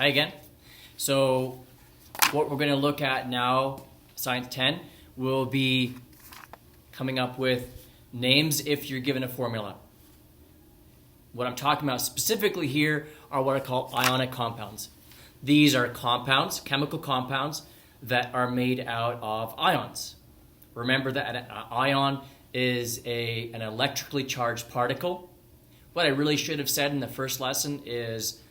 Hi again. So what we're going to look at now, Science 10, will be coming up with names if you're given a formula. What I'm talking about specifically here are what I call ionic compounds. These are compounds, chemical compounds, that are made out of ions. Remember that an ion is an electrically charged particle. What I really should have said in the first lesson is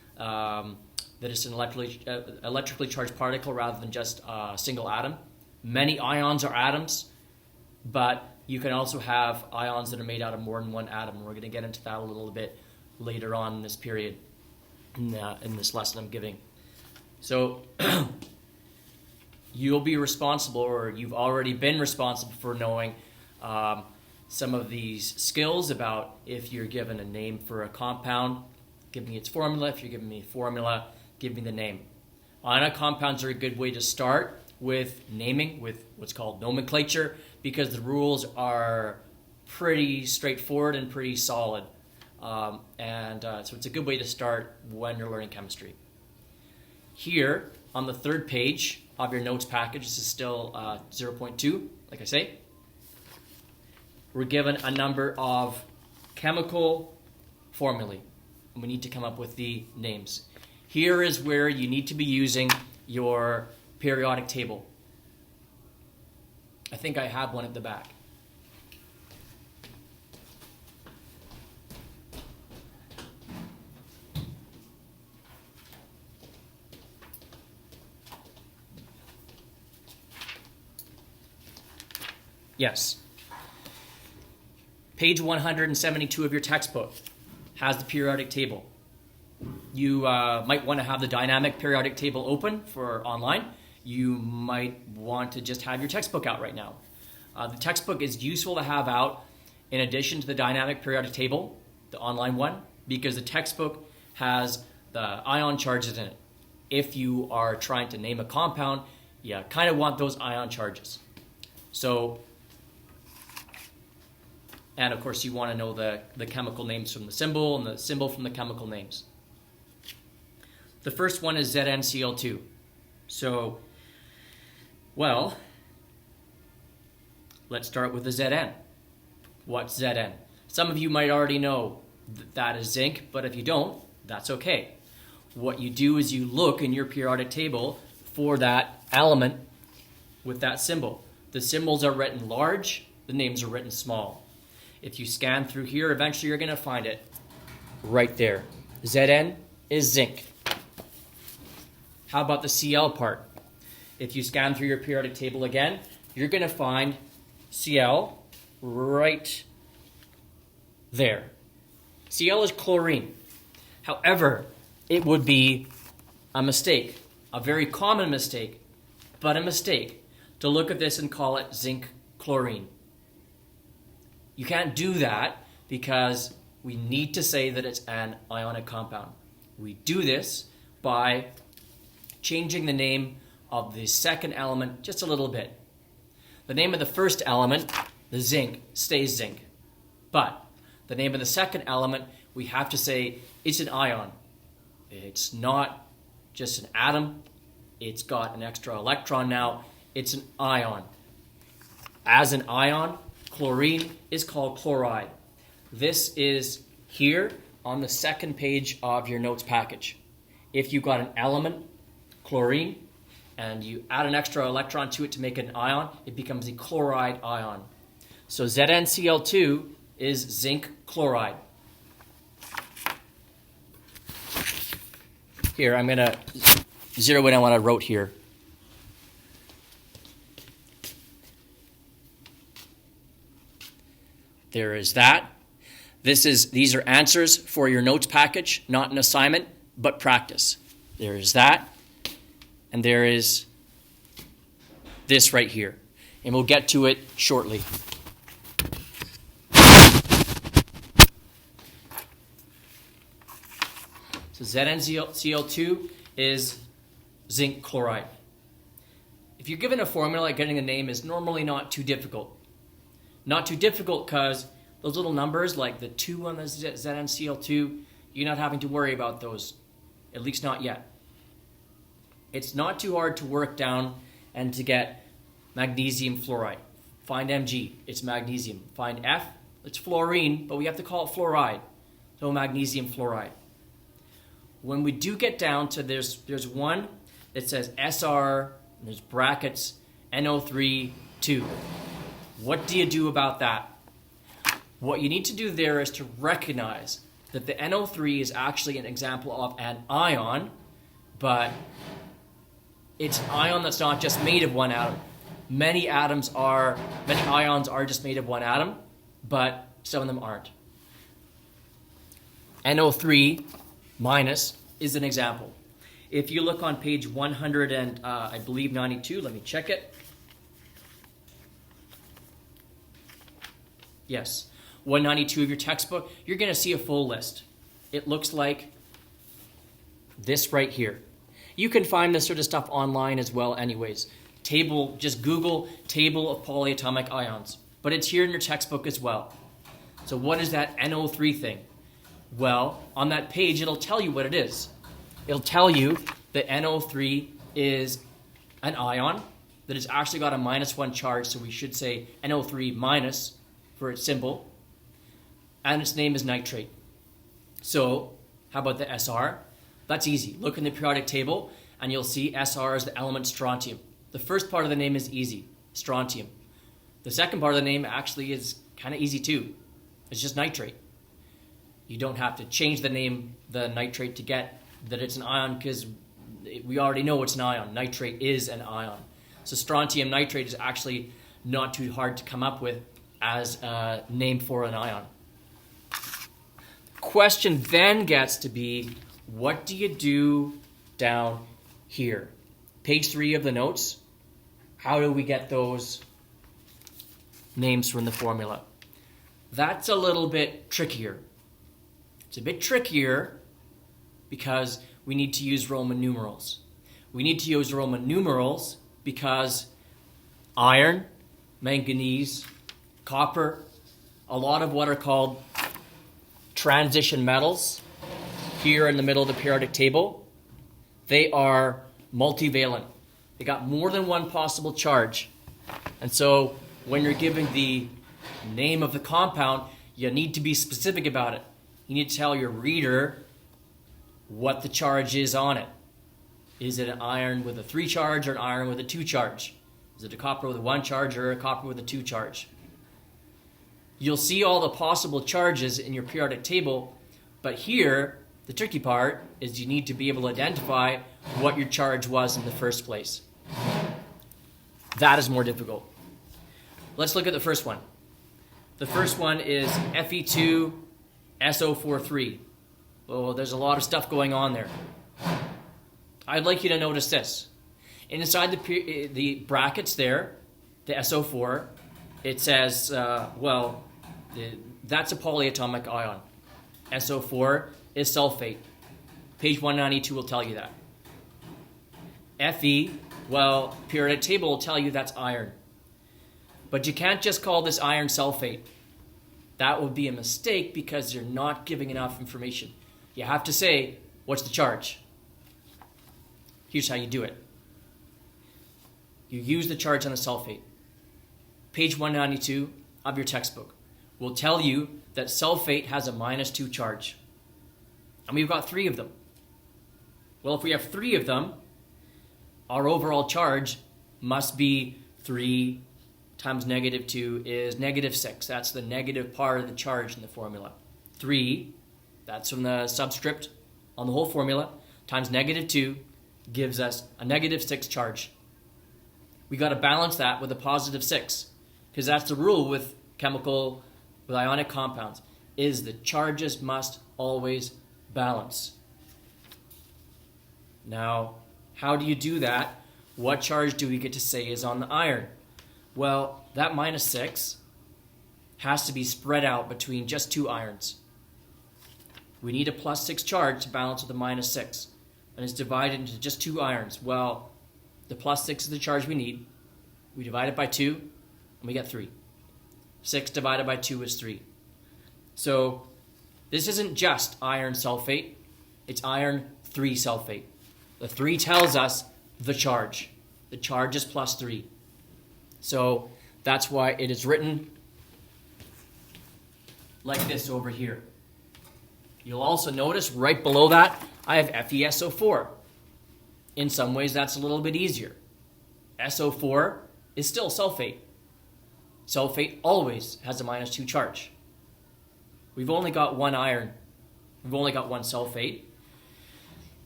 that it's an electrically charged particle rather than just a single atom. Many ions are atoms, but you can also have ions that are made out of more than one atom. We're going to get into that a little bit later on in this period, in this lesson I'm giving. So you'll be responsible, or you've already been responsible for knowing some of these skills about if you're given a name for a compound, give me its formula. If you're giving me a formula, give me the name. Ionic compounds are a good way to start with naming, with what's called nomenclature, because the rules are pretty straightforward and pretty solid. So it's a good way to start when you're learning chemistry. Here on the third page of your notes package, this is still 0.2, like I say, we're given a number of chemical formulae, and we need to come up with the names. Here is where you need to be using your periodic table. I think I have one at the back. Yes. Page 172 of your textbook has the periodic table. You might want to have the dynamic periodic table open for online. You might want to just have your textbook out right now. The textbook is useful to have out in addition to the dynamic periodic table, the online one, because the textbook has the ion charges in it. If you are trying to name a compound, you kind of want those ion charges. And of course you want to know the chemical names from the symbol and the symbol from the chemical names. The first one is ZnCl2. So, well, let's start with the Zn. What's Zn? Some of you might already know that is zinc, but if you don't, that's okay. What you do is you look in your periodic table for that element with that symbol. The symbols are written large, the names are written small. If you scan through here, eventually you're going to find it right there. Zn is zinc. How about the Cl part? If you scan through your periodic table again, you're going to find Cl right there. Cl is chlorine. However, it would be a mistake, a very common mistake, but a mistake, to look at this and call it zinc chlorine. You can't do that because we need to say that it's an ionic compound. We do this by changing the name of the second element just a little bit. The name of the first element, the zinc, stays zinc. But the name of the second element, we have to say it's an ion. It's not just an atom. It's got an extra electron now. It's an ion. As an ion, chlorine is called chloride. This is here on the second page of your notes package. If you've got an element, chlorine, and you add an extra electron to it to make it an ion, it becomes a chloride ion. So ZnCl2 is zinc chloride. Here, I'm going to zero in on what I wrote here. There is that. These are answers for your notes package, not an assignment, but practice. There is that. And there is this right here. And we'll get to it shortly. So ZnCl2 is zinc chloride. If you're given a formula, getting a name is normally not too difficult. Not too difficult because those little numbers like the 2 on the ZnCl2, you're not having to worry about those, at least not yet. It's not too hard to work down and to get magnesium fluoride. Find Mg, it's magnesium. Find F, it's fluorine, but we have to call it fluoride. So magnesium fluoride. When we do get down to there's one that says SR, and there's brackets, NO3, 2. What do you do about that? What you need to do there is to recognize that the NO3 is actually an example of an ion, but it's an ion that's not just made of one atom. Many ions are just made of one atom, but some of them aren't. NO3 minus is an example. If you look on page 100 and I believe 92, let me check it. Yes, 192 of your textbook, you're going to see a full list. It looks like this right here. You can find this sort of stuff online as well anyways. Table, just Google table of polyatomic ions. But it's here in your textbook as well. So what is that NO3 thing? Well, on that page, it'll tell you what it is. It'll tell you that NO3 is an ion, that it's actually got a -1 charge, so we should say NO3 minus for its symbol, and its name is nitrate. So, how about the SR? That's easy. Look in the periodic table, and you'll see SR is the element strontium. The first part of the name is easy, strontium. The second part of the name actually is kind of easy too. It's just nitrate. You don't have to change the name, the nitrate, to get that it's an ion, because we already know it's an ion. Nitrate is an ion. So strontium nitrate is actually not too hard to come up with as a name for an ion. Question then gets to be, what do you do down here? Page 3 of the notes. How do we get those names from the formula? That's a little bit trickier. It's a bit trickier because we need to use Roman numerals. We need to use Roman numerals because iron, manganese, copper, a lot of what are called transition metals here in the middle of the periodic table, they are multivalent. They got more than one possible charge. And so when you're giving the name of the compound, you need to be specific about it. You need to tell your reader what the charge is on it. Is it an iron with a 3 charge or an iron with a 2 charge? Is it a copper with a 1 charge or a copper with a 2 charge? You'll see all the possible charges in your periodic table, but here, the tricky part is you need to be able to identify what your charge was in the first place. That is more difficult. Let's look at the first one. The first one is Fe2SO43. Oh, there's a lot of stuff going on there. I'd like you to notice this. Inside the brackets there, the SO4, it says, that's a polyatomic ion. SO4 is sulfate. Page 192 will tell you that. Fe, periodic table will tell you that's iron. But you can't just call this iron sulfate. That would be a mistake because you're not giving enough information. You have to say, what's the charge? Here's how you do it. You use the charge on the sulfate. Page 192 of your textbook will tell you that sulfate has a -2 charge. And we've got 3 of them. Well, if we have 3 of them, our overall charge must be 3 times -2 is -6. That's the negative part of the charge in the formula. 3, that's from the subscript on the whole formula, times -2 gives us a -6 charge. We got to balance that with a +6, because that's the rule with ionic compounds, is the charges must always balance. Now, how do you do that? What charge do we get to say is on the iron? Well, that -6 has to be spread out between just 2 irons. We need a +6 charge to balance with a -6, and it's divided into just 2 irons. Well, the +6 is the charge we need. We divide it by 2, and we get 3. 6 divided by 2 is 3. So this isn't just iron sulfate, it's iron 3 sulfate. The 3 tells us the charge. The charge is plus 3. So that's why it is written like this over here. You'll also notice right below that, I have FeSO4. In some ways, that's a little bit easier. SO4 is still sulfate. Sulfate always has a -2 charge. We've only got one iron. We've only got one sulfate.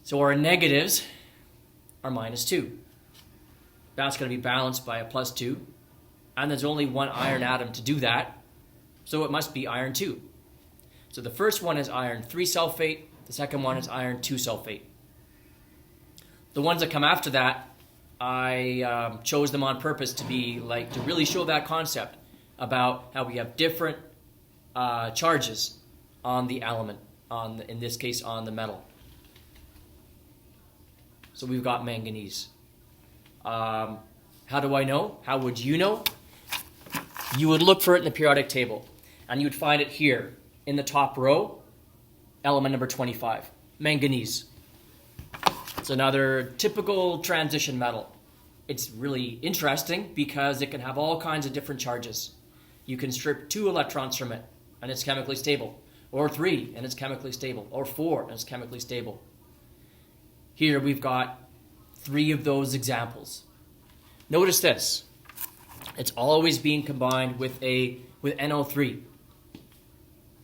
So our negatives are -2. That's going to be balanced by a +2. And there's only one iron atom to do that. So it must be iron 2. So the first one is iron 3 sulfate. The second one is iron 2 sulfate. The ones that come after that, I chose them on purpose to really show that concept about how we have different charges on the element, in this case on the metal. So we've got manganese. How do I know? How would you know? You would look for it in the periodic table, and you would find it here in the top row, element number 25, manganese. It's another typical transition metal. It's really interesting because it can have all kinds of different charges. You can strip 2 electrons from it, and it's chemically stable, or 3, and it's chemically stable, or 4, and it's chemically stable. Here we've got 3 of those examples. Notice this. It's always being combined with NO3.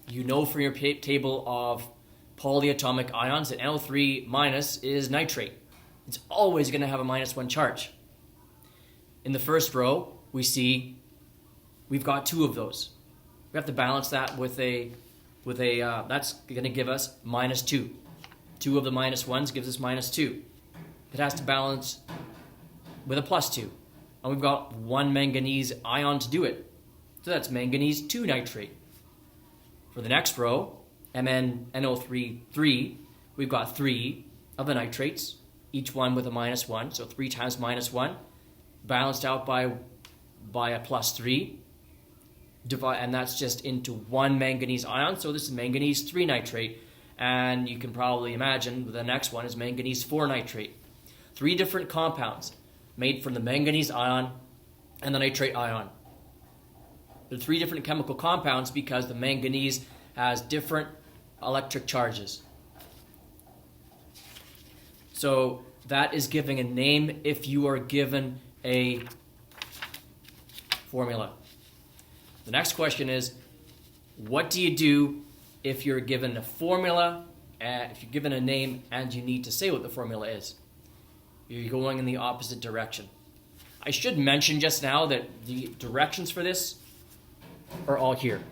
You know from your table of polyatomic ions that NO3 minus is nitrate. It's always going to have a -1 charge. In the first row, we see we've got 2 of those. We have to balance that with that's going to give us -2. 2 of the -1s gives us -2. It has to balance with a +2. And we've got 1 manganese ion to do it. So that's manganese 2 nitrate. For the next row, MnNO3, we've got 3 of the nitrates, each one with a -1, so 3 times -1, balanced out by a +3, and that's just into 1 manganese ion, so this is manganese 3 nitrate, and you can probably imagine the next one is manganese 4 nitrate. 3 different compounds made from the manganese ion and the nitrate ion. They're 3 different chemical compounds because the manganese has different electric charges. So that is giving a name if you are given a formula. The next question is, what do you do if you're given a formula, if you're given a name and you need to say what the formula is? You're going in the opposite direction. I should mention just now that the directions for this are all here.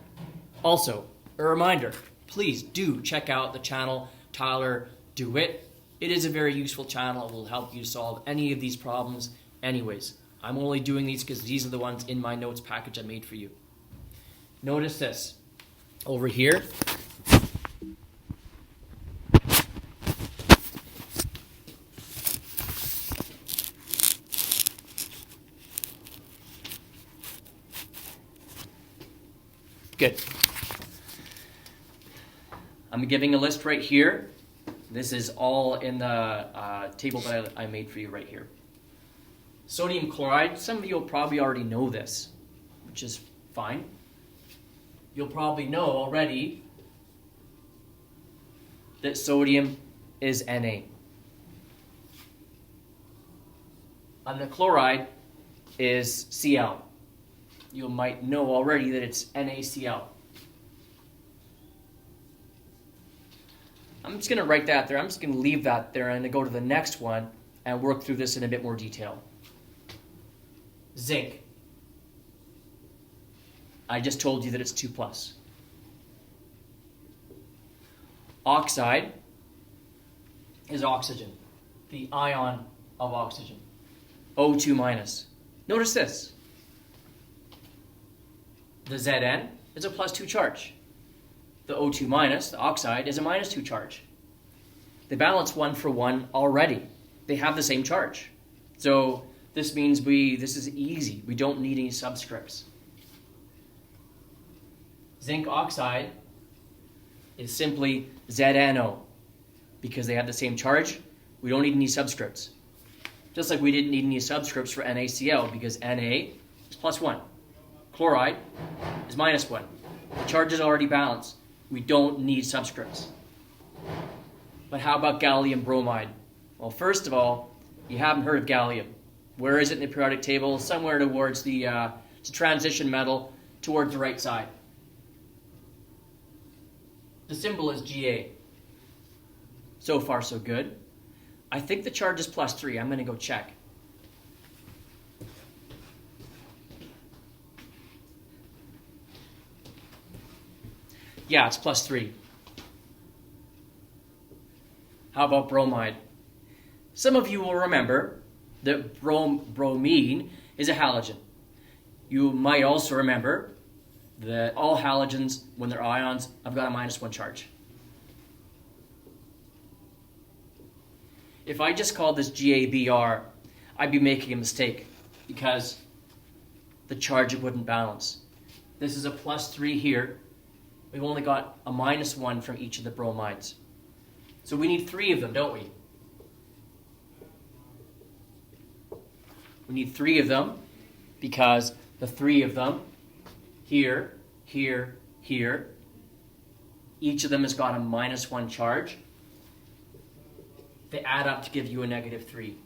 Also, a reminder, please do check out the channel Tyler DeWitt. It is a very useful channel. It will help you solve any of these problems anyways. I'm only doing these because these are the ones in my notes package I made for you. Notice this. Over here, good. I'm giving a list right here. This is all in the table that I made for you right here. Sodium chloride, some of you will probably already know this, which is fine. You'll probably know already that sodium is Na. And the chloride is Cl. You might know already that it's NaCl. I'm just going to write that there. I'm just going to leave that there and go to the next one and work through this in a bit more detail. Zinc. I just told you that it's 2+. Oxide is oxygen, the ion of oxygen. O2-. Notice this. The Zn is a +2 charge. The O2-, the oxide, is a -2 charge. They balance 1 for 1 already. They have the same charge. So this means this is easy. We don't need any subscripts. Zinc oxide is simply ZNO. Because they have the same charge, we don't need any subscripts. Just like we didn't need any subscripts for NaCl because Na is +1. Chloride is -1. The charge is already balanced. We don't need subscripts. But how about gallium bromide? Well, first of all, you haven't heard of gallium. Where is it in the periodic table? Somewhere towards it's a transition metal towards the right side. The symbol is Ga. So far, so good. I think the charge is +3. I'm going to go check. Yeah, it's +3. How about bromide? Some of you will remember that bromine is a halogen. You might also remember that all halogens, when they're ions, have got a -1 charge. If I just called this GABR, I'd be making a mistake because the charge wouldn't balance. This is a +3 here. We've only got a -1 from each of the bromides. So we need 3 of them, don't we? We need 3 of them because the 3 of them, here, here, here, each of them has got a -1 charge. They add up to give you a -3.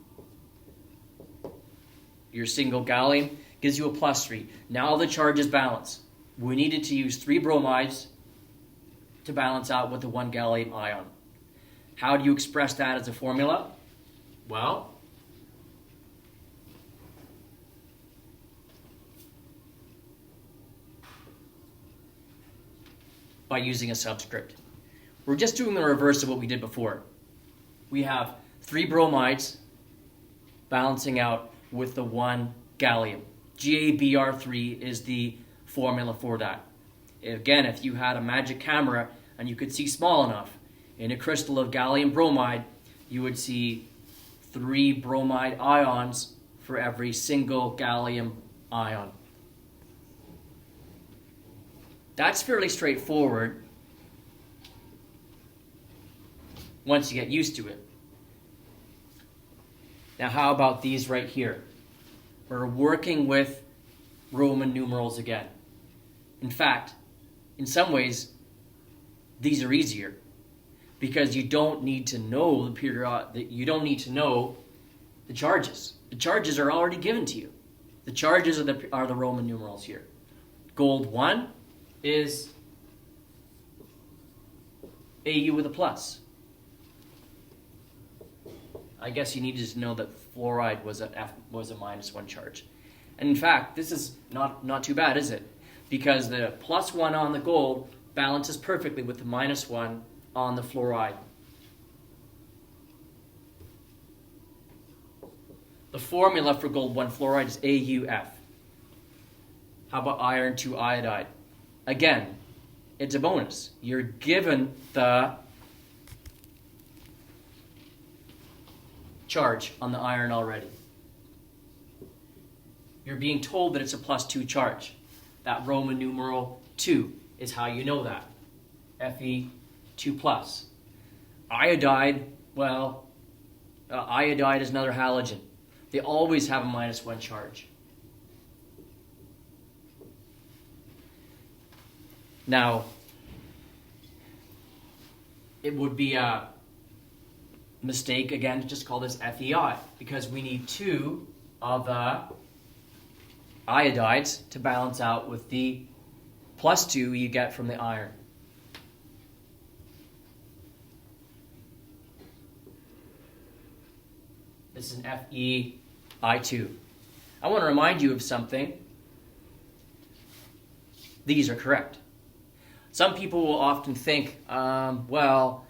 Your single gallium gives you a +3. Now the charge is balanced. We needed to use 3 bromides to balance out with the 1 gallium ion. How do you express that as a formula? Well, by using a subscript. We're just doing the reverse of what we did before. We have 3 bromides balancing out with the 1 gallium. GABR3 is the formula for that. Again, if you had a magic camera and you could see small enough, in a crystal of gallium bromide, you would see 3 bromide ions for every single gallium ion. That's fairly straightforward once you get used to it. Now, how about these right here? We're working with Roman numerals again. In fact, in some ways, these are easier because you don't need to know you don't need to know the charges. The charges are already given to you. The charges are the Roman numerals here. Gold 1 is Au with a plus. I guess you needed to know that fluoride was a -1 charge. And in fact, this is not too bad, is it? Because the +1 on the gold balances perfectly with the -1 on the fluoride. The formula for gold 1 fluoride is AuF. How about iron 2 iodide? Again, it's a bonus. You're given the charge on the iron already. You're being told that it's a +2 charge. That Roman numeral 2 is how you know that. Fe2+. Iodide, well, iodide is another halogen. They always have a -1 charge. Now, it would be a mistake, again, to just call this FeI, because we need 2 of the iodides to balance out with the +2 you get from the iron. This is an FeI2. I want to remind you of something. These are correct. Some people will often think, well,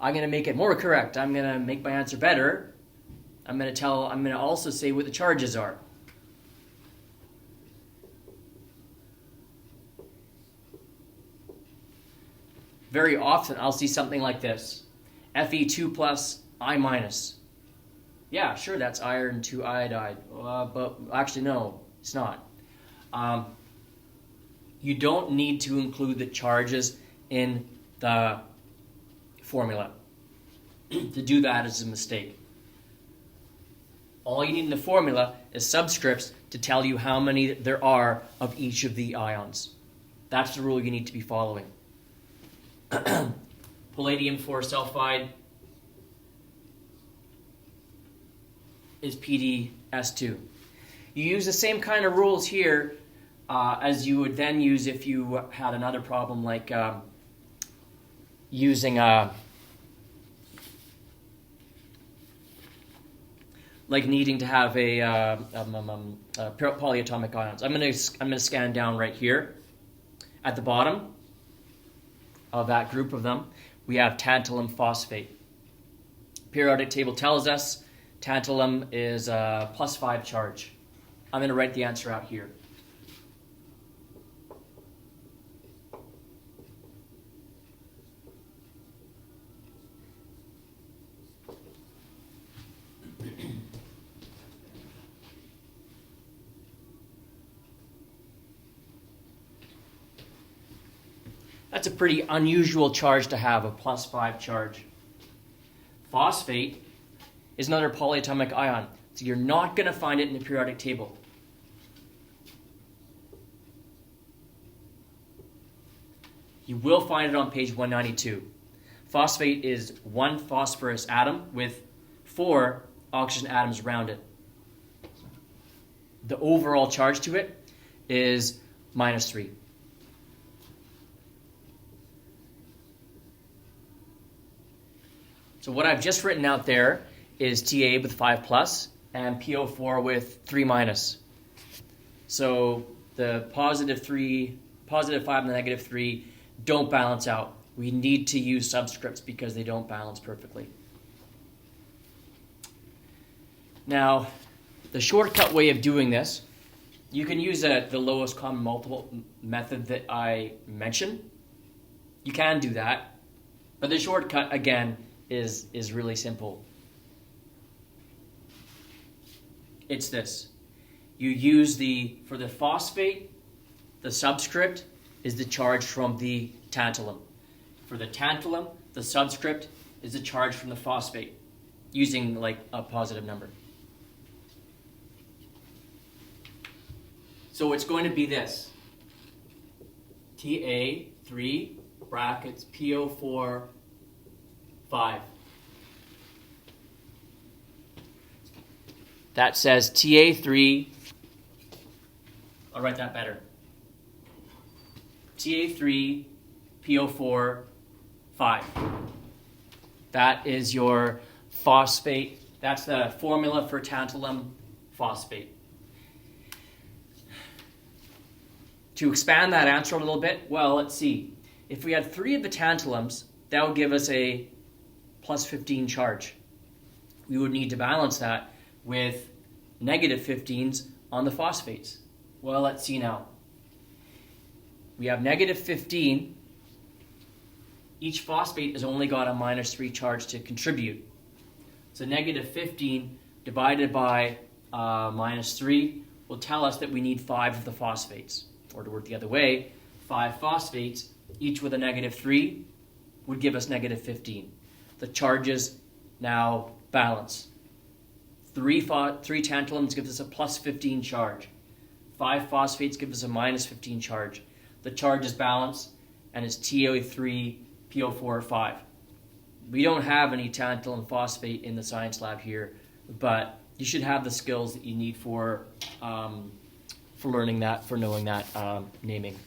I'm going to make it more correct. I'm going to make my answer better. I'm going to also say what the charges are. Very often I'll see something like this. Fe2+, I-. Yeah, sure, that's iron 2 iodide. But actually, no, it's not. You don't need to include the charges in the formula. To do that is a mistake. All you need in the formula is subscripts to tell you how many there are of each of the ions. That's the rule you need to be following. Palladium 4 sulfide is PdS2. You use the same kind of rules here as you would then use if you had another problem like using like needing to have a polyatomic ions. I'm gonna scan down right here at the bottom of that group of them. We have tantalum phosphate. Periodic table tells us tantalum is a +5 charge. I'm going to write the answer out here. That's a pretty unusual charge to have, a +5 charge. Phosphate is another polyatomic ion, so you're not going to find it in the periodic table. You will find it on page 192. Phosphate is 1 phosphorus atom with 4 oxygen atoms around it. The overall charge to it is -3. So what I've just written out there is Ta with 5+ and PO4 with 3-. So the +5 and the -3 don't balance out. We need to use subscripts because they don't balance perfectly. Now, the shortcut way of doing this, you can use the lowest common multiple method that I mentioned. You can do that, but the shortcut, again, is really simple. It's this. You use for the phosphate, the subscript is the charge from the tantalum. For the tantalum, the subscript is the charge from the phosphate, using like a positive number. So it's going to be this. Ta3 brackets PO4 5. That says Ta3, I'll write that better. Ta3 PO4 5. That is your phosphate. That's the formula for tantalum phosphate. To expand that answer a little bit, well, let's see. If we had 3 of the tantalums, that would give us a +15 charge. We would need to balance that with -15s on the phosphates. Well, let's see now. We have -15. Each phosphate has only got a -3 charge to contribute. So -15 divided by -3 will tell us that we need 5 of the phosphates. Or to work the other way, 5 phosphates, each with a -3, would give us -15. The charges now balance. 3 tantalums gives us a +15 charge. 5 phosphates gives us a -15 charge. The charges balance, and it's Ta3 PO4 5. We don't have any tantalum phosphate in the science lab here, but you should have the skills that you need for learning that, for knowing that naming.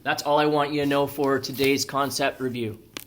That's all I want you to know for today's concept review.